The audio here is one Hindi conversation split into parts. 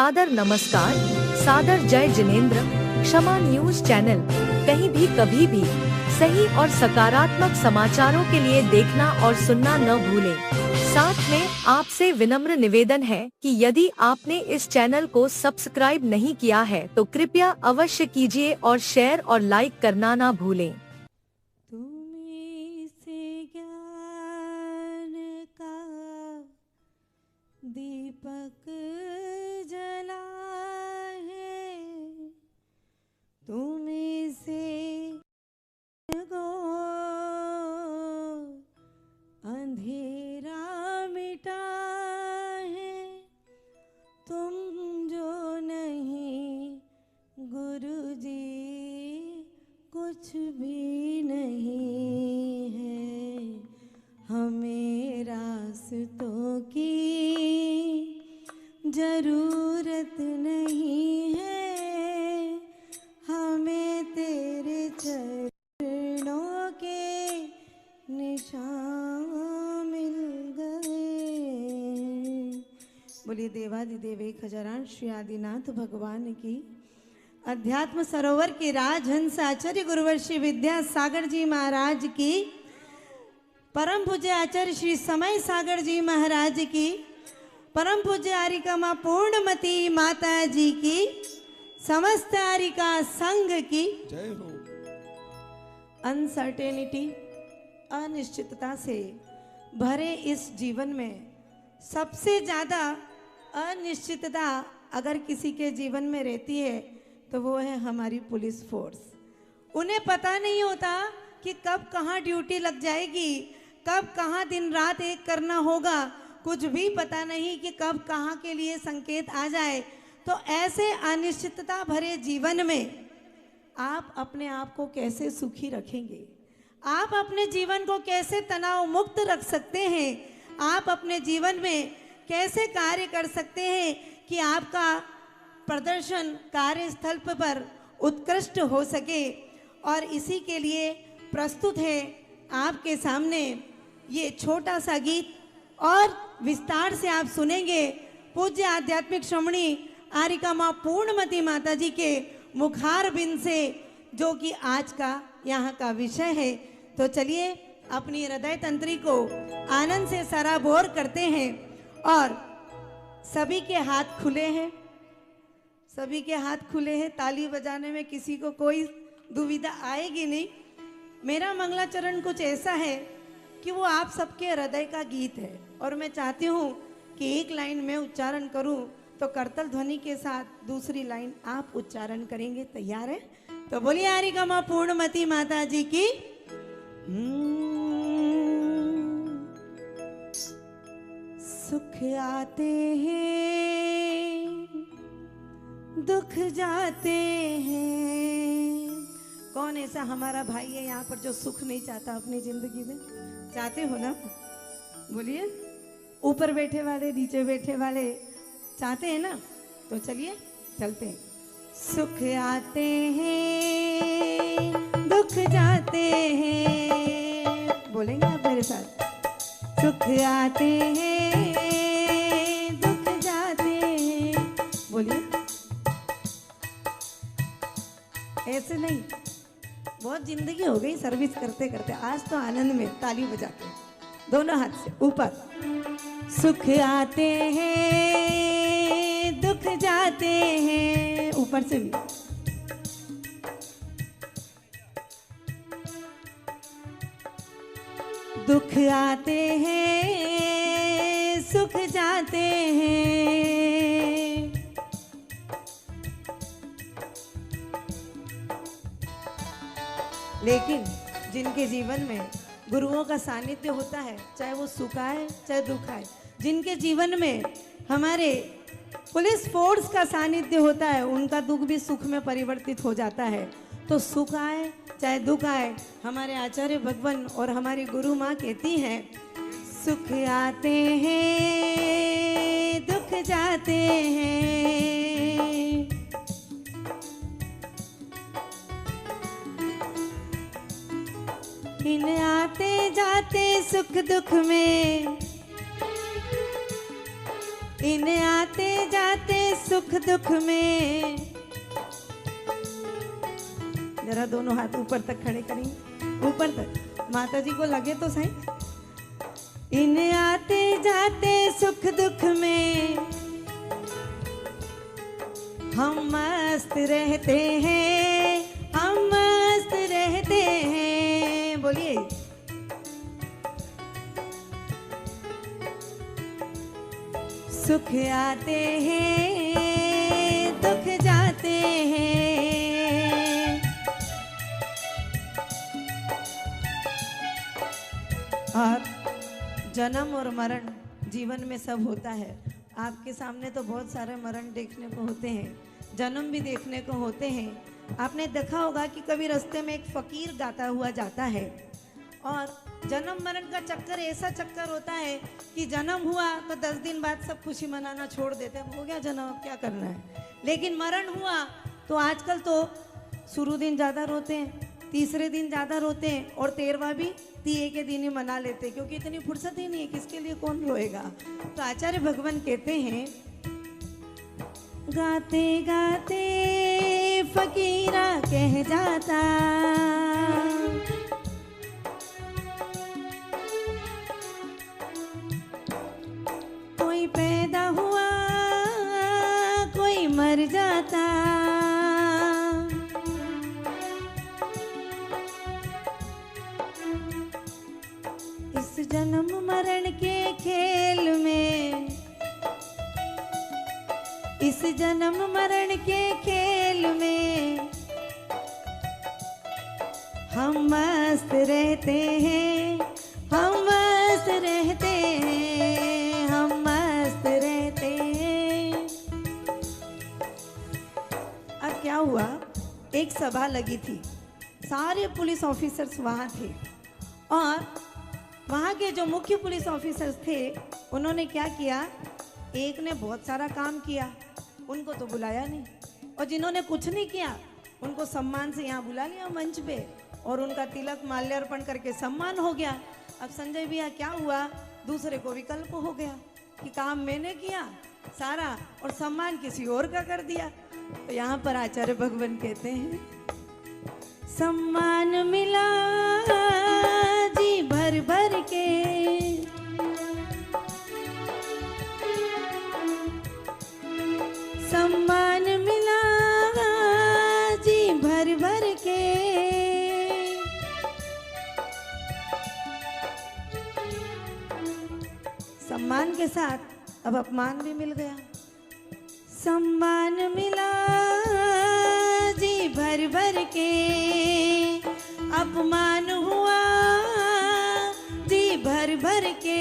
सादर नमस्कार, सादर जय जिनेंद्र। क्षमा न्यूज चैनल कहीं भी कभी भी सही और सकारात्मक समाचारों के लिए देखना और सुनना न भूलें। साथ में आपसे विनम्र निवेदन है कि यदि आपने इस चैनल को सब्सक्राइब नहीं किया है तो कृपया अवश्य कीजिए और शेयर और लाइक करना ना भूलें। तुम्हीं से ज्ञान का दीपक जला है, तुम्हीं से गो अंधेरा मिटा है। तुम जो नहीं गुरुजी कुछ भी नहीं है। हमें रास्तों की जरूरत नहीं है, हमें तेरे चरणों के निशान मिल गए। बोलिए देवादिदेव एक हजारान श्री आदिनाथ भगवान की। अध्यात्म सरोवर के राजहंस आचार्य गुरुवर श्री विद्यासागर जी महाराज की, परम पूज्य आचार्य श्री समय सागर जी महाराज की, परम पूज्य आरिका माँ पूर्णमती माता जी की, समस्त आरिका संघ की जय हो। अनसर्टेनिटी, अनिश्चितता से भरे इस जीवन में सबसे ज्यादा अनिश्चितता अगर किसी के जीवन में रहती है तो वो है हमारी पुलिस फोर्स। उन्हें पता नहीं होता कि कब कहाँ ड्यूटी लग जाएगी, कब कहाँ दिन रात एक करना होगा, कुछ भी पता नहीं कि कब कहाँ के लिए संकेत आ जाए। तो ऐसे अनिश्चितता भरे जीवन में आप अपने आप को कैसे सुखी रखेंगे, आप अपने जीवन को कैसे तनाव मुक्त रख सकते हैं, आप अपने जीवन में कैसे कार्य कर सकते हैं कि आपका प्रदर्शन कार्यस्थल पर उत्कृष्ट हो सके। और इसी के लिए प्रस्तुत है आपके सामने ये छोटा सा गीत, और विस्तार से आप सुनेंगे पूज्य आध्यात्मिक श्रमणी आरिका माँ पूर्णमती माता जी के मुखार बिंद से, जो कि आज का यहाँ का विषय है। तो चलिए अपनी हृदय तंत्री को आनंद से सराबोर करते हैं। और सभी के हाथ खुले हैं, सभी के हाथ खुले हैं, ताली बजाने में किसी को कोई दुविधा आएगी नहीं। मेरा मंगलाचरण कुछ ऐसा है कि वो आप सबके हृदय का गीत है, और मैं चाहती हूँ कि एक लाइन में उच्चारण करूँ तो करतल ध्वनि के साथ दूसरी लाइन आप उच्चारण करेंगे। तैयार है? तो बोलिए आरिका माँ पूर्णमती माता जी की। सुख आते हैं दुख जाते हैं। कौन ऐसा हमारा भाई है यहाँ पर जो सुख नहीं चाहता अपनी जिंदगी में? चाहते हो ना? बोलिए। ऊपर बैठे वाले, नीचे बैठे वाले चाहते हैं ना? तो चलिए चलते हैं। सुख आते हैं दुख जाते हैं। बोलेंगे आप मेरे साथ? सुख आते हैं दुख जाते हैं। बोलिए। ऐसे नहीं, बहुत जिंदगी हो गई सर्विस करते करते, आज तो आनंद में ताली बजा के दोनों हाथ से ऊपर। सुख आते हैं दुख जाते हैं, ऊपर से भी। दुख आते हैं सुख जाते हैं। लेकिन जिनके जीवन में गुरुओं का सानिध्य होता है, चाहे वो सुख आए चाहे दुख आए, जिनके जीवन में हमारे पुलिस फोर्स का सानिध्य होता है, उनका दुख भी सुख में परिवर्तित हो जाता है। तो सुख आए चाहे दुख आए, हमारे आचार्य भगवान और हमारी गुरु माँ कहती हैं, सुख आते हैं दुख जाते हैं। इन आते जाते सुख दुख में इन आते जाते सुख दुख में, जरा दोनों हाथ ऊपर तक खड़े करेंगे, ऊपर तक, माता जी को लगे तो सही। इन आते जाते सुख दुख में हम मस्त रहते हैं, हम मस्त रहते हैं। बोलिए। सुख आते हैं दुख जाते हैं, और जन्म और मरण जीवन में सब होता है। आपके सामने तो बहुत सारे मरण देखने को होते हैं, जन्म भी देखने को होते हैं। आपने देखा होगा कि कभी रास्ते में एक फकीर गाता हुआ जाता है, और जन्म मरण का चक्कर ऐसा चक्कर होता है कि जन्म हुआ तो 10 दिन बाद सब खुशी मनाना छोड़ देते हैं, हो गया जन्म, अब क्या करना है। लेकिन मरण हुआ तो आजकल तो शुरू दिन ज़्यादा रोते हैं, तीसरे दिन ज़्यादा रोते हैं, और 13वां भी 30 के दिन ही मना लेते हैं, क्योंकि इतनी फुर्सत ही नहीं है, किसके लिए कौन रोएगा। तो आचार्य भगवान कहते हैं, गाते गाते फकीरा कह जाता, कोई पैदा हुआ कोई मर जाता, इस जन्म मरण के खेल में, इस जन्म मरण के खेल में हम मस्त रहते हैं, हम मस्त रहते हैं, हम मस्त रहते हैं। अब क्या हुआ, एक सभा लगी थी, सारे पुलिस ऑफिसर्स वहाँ थे, और वहाँ के जो मुख्य पुलिस ऑफिसर्स थे उन्होंने क्या किया, एक ने बहुत सारा काम किया, उनको तो बुलाया नहीं, और जिन्होंने कुछ नहीं किया उनको सम्मान से यहाँ बुला लिया मंच पे, और उनका तिलक माल्यार्पण करके सम्मान हो गया। अब संजय भैया क्या हुआ, दूसरे को विकल्प हो गया कि काम मैंने किया सारा और सम्मान किसी और का कर दिया। तो यहाँ पर आचार्य भगवान कहते हैं, सम्मान मिला जी भर भर के, सम्मान मिला जी भर भर के, सम्मान के साथ अब अपमान भी मिल गया। सम्मान मिला जी भर भर के, अपमान हुआ जी भर भर के।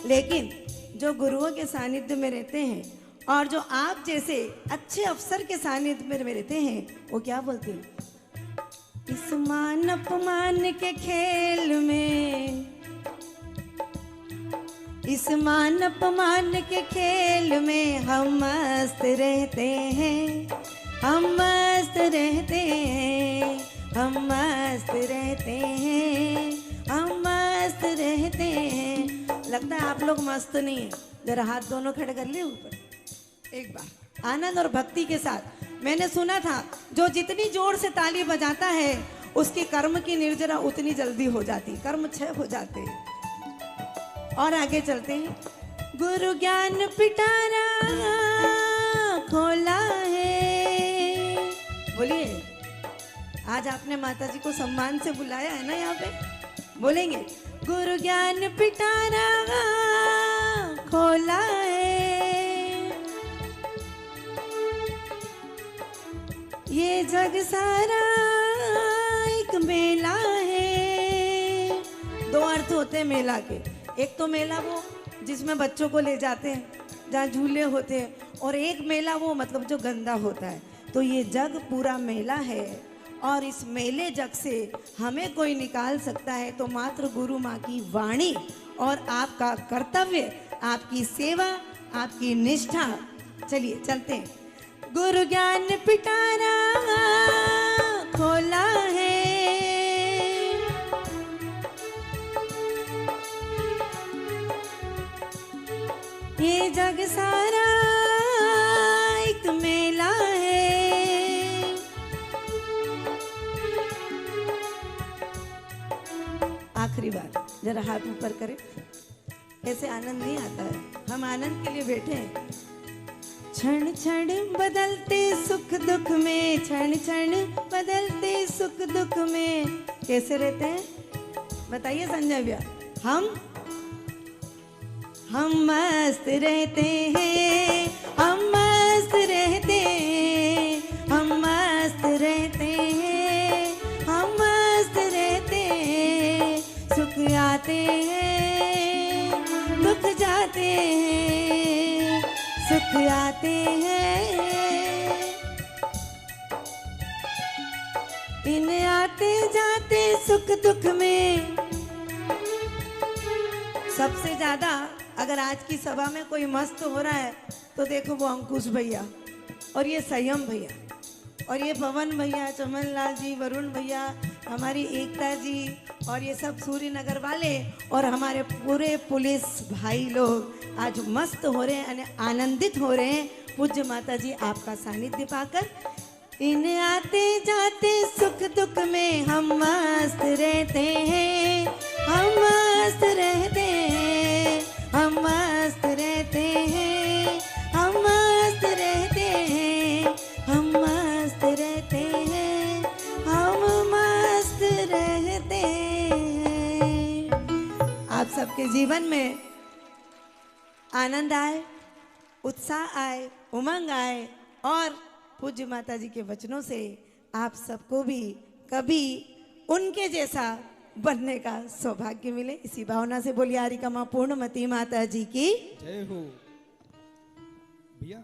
लेकिन जो गुरुओं के सानिध्य में रहते हैं और जो आप जैसे अच्छे अफसर के सानिध्य में रहते हैं, वो क्या बोलते हैं, इस मान अपमान के खेल में, इस मान अपमान के खेल में हम मस्त रहते हैं, हम मस्त रहते हैं, हम मस्त रहते हैं, हम मस्त रहते हैं। लगता है आप लोग मस्त नहीं है, जरा हाथ दोनों खड़े कर लिए ऊपर एक बार, आनंद और भक्ति के साथ। मैंने सुना था जो जितनी जोर से ताली बजाता है उसके कर्म की निर्जरा उतनी जल्दी हो जाती, कर्म क्षय हो जाते हैं। और आगे चलते हैं, गुरु ज्ञान पिटारा खोला है। बोलिए, आज आपने माता जी को सम्मान से बुलाया है ना, यहाँ पे बोलेंगे, गुरु ज्ञान पिटारा खोला है, ये जग सारा एक मेला है। दो अर्थ होते हैं मेला के, एक तो मेला वो जिसमें बच्चों को ले जाते हैं, जहाँ झूले होते हैं, और एक मेला वो मतलब जो गंदा होता है। तो ये जग पूरा मेला है, और इस मेले जग से हमें कोई निकाल सकता है तो मात्र गुरु माँ की वाणी और आपका कर्तव्य, आपकी सेवा, आपकी निष्ठा। चलिए चलते हैं। गुरु ज्ञान पिटारा खोला है, ये जग जग सारा एक मेला है। आखिरी बार जरा हाथ ऊपर करें, ऐसे आनंद नहीं आता है, हम आनंद के लिए बैठे हैं। क्षण क्षण बदलते सुख दुख में, क्षण क्षण बदलते सुख दुख में कैसे रहते हैं बताइए संजय भैया। हम मस्त रहते हैं, हम मस्त रहते हैं, हम मस्त रहते हैं, हम मस्त रहते हैं। सुख आते हैं दुख जाते हैं, सुख आते हैं इन आते जाते सुख दुख में। सबसे ज्यादा अगर आज की सभा में कोई मस्त हो रहा है तो देखो वो अंकुश भैया और ये संयम भैया और ये पवन भैया, चमन लाल जी, वरुण भैया, हमारी एकता जी और ये सब सूर्य नगर वाले और हमारे पूरे पुलिस भाई लोग आज मस्त हो रहे हैं, आनंदित हो रहे हैं। पूज्य माता जी आपका सानिध्य पाकर इन आते जाते सुख दुख में हम मस्त रहते हैं, हम मस्त रहते हैं, हम मस्त रहते हैं, हम मस्त रहते हैं, हम मस्त रहते हैं, हम मस्त रहते हैं। आप सबके जीवन में आनंद आए, उत्साह आए, उमंग आए और पूज्य माता जी के वचनों से आप सबको भी कभी उनके जैसा बनने का सौभाग्य मिले। इसी भावना से बोलिए आरिका माँ पूर्णमती माता जी की जय हो। भैया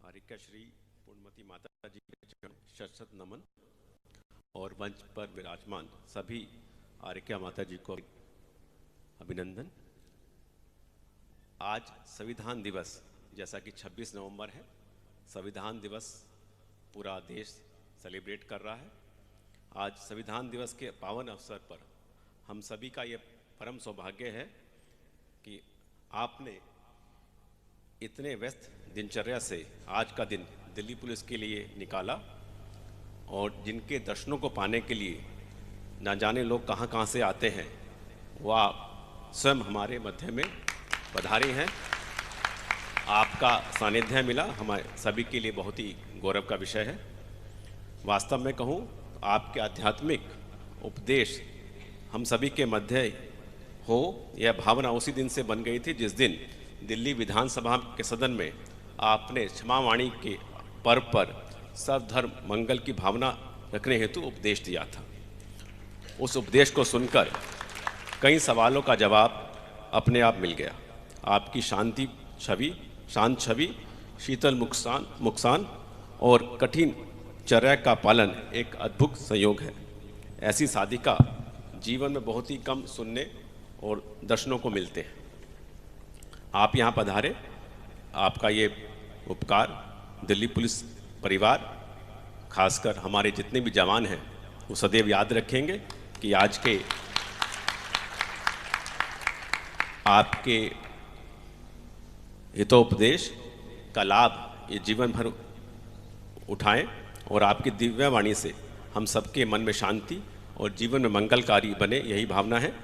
आरिका श्री पूर्णमती माता जी के चरण शत नमन और मंच पर विराजमान सभी आरिका माता जी को अभिनंदन। आज संविधान दिवस, जैसा कि 26 नवंबर है, संविधान दिवस पूरा देश सेलिब्रेट कर रहा है। आज संविधान दिवस के पावन अवसर पर हम सभी का ये परम सौभाग्य है कि आपने इतने व्यस्त दिनचर्या से आज का दिन दिल्ली पुलिस के लिए निकाला और जिनके दर्शनों को पाने के लिए न जाने लोग कहाँ कहाँ से आते हैं, वह आप स्वयं हमारे मध्य में पधारे हैं। आपका सानिध्य मिला हमारे सभी के लिए बहुत ही गौरव का विषय है। वास्तव में कहूँ आपके आध्यात्मिक उपदेश हम सभी के मध्य हो, यह भावना उसी दिन से बन गई थी जिस दिन दिल्ली विधानसभा के सदन में आपने क्षमावाणी के पर्व पर सर्वधर्म मंगल की भावना रखने हेतु उपदेश दिया था। उस उपदेश को सुनकर कई सवालों का जवाब अपने आप मिल गया। आपकी शांत छवि, शीतल मुस्कान और कठिन चर्या का पालन एक अद्भुत संयोग है। ऐसी साधिका जीवन में बहुत ही कम सुनने और दर्शनों को मिलते हैं। आप यहाँ पधारे, आपका ये उपकार दिल्ली पुलिस परिवार, खासकर हमारे जितने भी जवान हैं, वो सदैव याद रखेंगे कि आज के आपके हितोपदेश का लाभ ये जीवन भर उठाएं और आपकी दिव्य वाणी से हम सबके मन में शांति और जीवन में मंगलकारी बने, यही भावना है।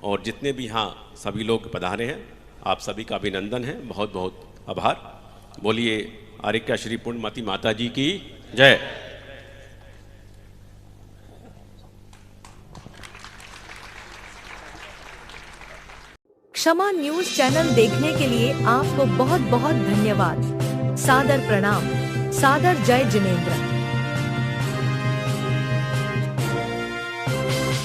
और जितने भी यहाँ सभी लोग पधारे हैं, आप सभी का अभिनंदन है, बहुत बहुत आभार। बोलिए आरिका श्री पूर्णमती माता जी की जय। क्षमा न्यूज चैनल देखने के लिए आपको बहुत बहुत धन्यवाद। सादर प्रणाम, सादर जय जिनेंद्र।